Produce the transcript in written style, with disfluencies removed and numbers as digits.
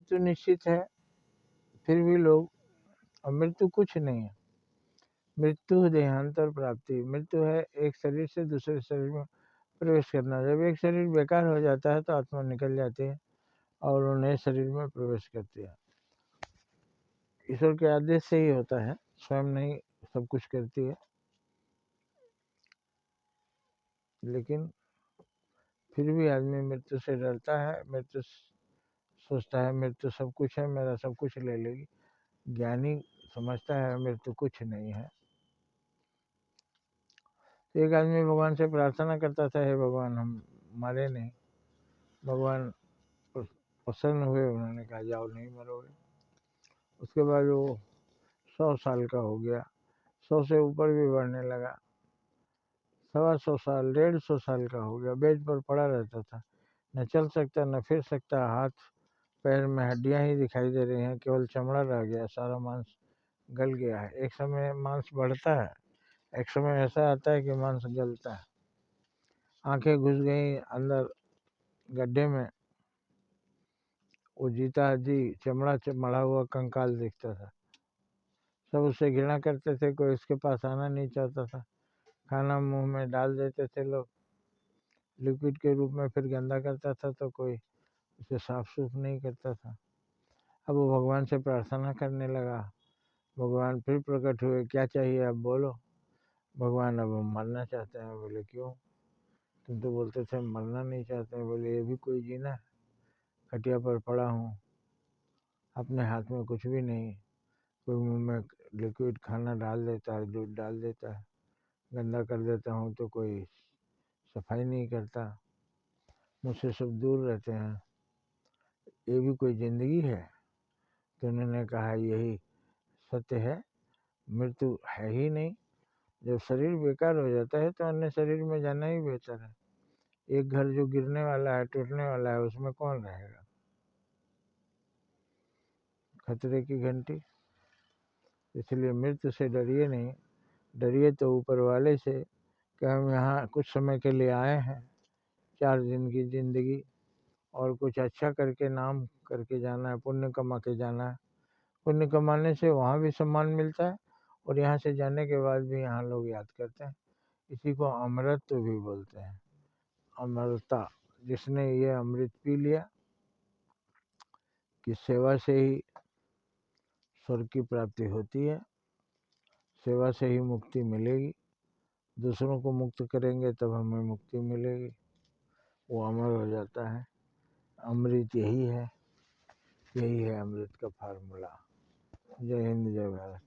मृत्यु निश्चित है, फिर भी लोग, और मृत्यु कुछ नहीं है। मृत्यु देहांतर प्राप्ति, मृत्यु है एक शरीर से दूसरे शरीर में प्रवेश करना। जब एक शरीर बेकार हो जाता है तो आत्मा निकल जाती है और वो नए शरीर में प्रवेश करती है। ईश्वर के आदेश से ही होता है, स्वयं नहीं सब कुछ करती है। लेकिन फिर भी आदमी मृत्यु से डरता है, मृत्यु सोचता है मृत्यु सब कुछ है, मेरा सब कुछ ले लेगी। ज्ञानी समझता है मृत्यु कुछ नहीं है। तो एक आदमी भगवान से प्रार्थना करता था, हे भगवान हम मरे नहीं। भगवान प्रसन्न हुए, उन्होंने कहा जाओ नहीं मरोगे। उसके बाद वो 100 साल का हो गया, 100 से ऊपर भी बढ़ने लगा, 125 साल, 150 साल का हो गया। बेड पर पड़ा रहता था, न चल सकता न फिर सकता, हाथ पैर में हड्डियां ही दिखाई दे रही हैं, केवल चमड़ा रह गया, सारा मांस गल गया है। एक समय मांस बढ़ता है, एक समय ऐसा आता है कि मांस गलता है। आंखें घुस गई अंदर गड्ढे में, वो जीता जी चमड़ा से मढ़ा हुआ कंकाल दिखता था। सब उससे घृणा करते थे, कोई उसके पास आना नहीं चाहता था। खाना मुंह में डाल देते थे लोग लिक्विड के रूप में, फिर गंदा करता था तो कोई उसे साफ सूफ नहीं करता था। अब वो भगवान से प्रार्थना करने लगा, भगवान फिर प्रकट हुए, क्या चाहिए अब बोलो। भगवान अब हम मरना चाहते हैं। बोले क्यों, तुम तो बोलते थे मरना नहीं चाहते। बोले ये भी कोई जीना है, खटिया पर पड़ा हूँ, अपने हाथ में कुछ भी नहीं, कोई मुंह में लिक्विड खाना डाल देता है, दूध डाल देता है, गंदा कर देता हूँ तो कोई सफाई नहीं करता, मुझसे सब दूर रहते हैं, ये भी कोई ज़िंदगी है। तो उन्होंने कहा यही सत्य है, मृत्यु है ही नहीं। जब शरीर बेकार हो जाता है तो अन्य शरीर में जाना ही बेहतर है। एक घर जो गिरने वाला है, टूटने वाला है, उसमें कौन रहेगा। खतरे की घंटी। इसलिए मृत्यु से डरिए नहीं, डरिए तो ऊपर वाले से कि हम यहाँ कुछ समय के लिए आए हैं, 4 दिन की ज़िंदगी, और कुछ अच्छा करके नाम करके जाना है, पुण्य कमा के जाना है। पुण्य कमाने से वहाँ भी सम्मान मिलता है और यहाँ से जाने के बाद भी यहाँ लोग याद करते हैं। इसी को अमृत भी बोलते हैं, अमरता। जिसने ये अमृत पी लिया कि सेवा से ही स्वर्ग की प्राप्ति होती है, सेवा से ही मुक्ति मिलेगी, दूसरों को मुक्त करेंगे तब हमें मुक्ति मिलेगी, वो अमर हो जाता है। अमृत यही है, यही है अमृत का फार्मूला। जय हिंद, जय भारत।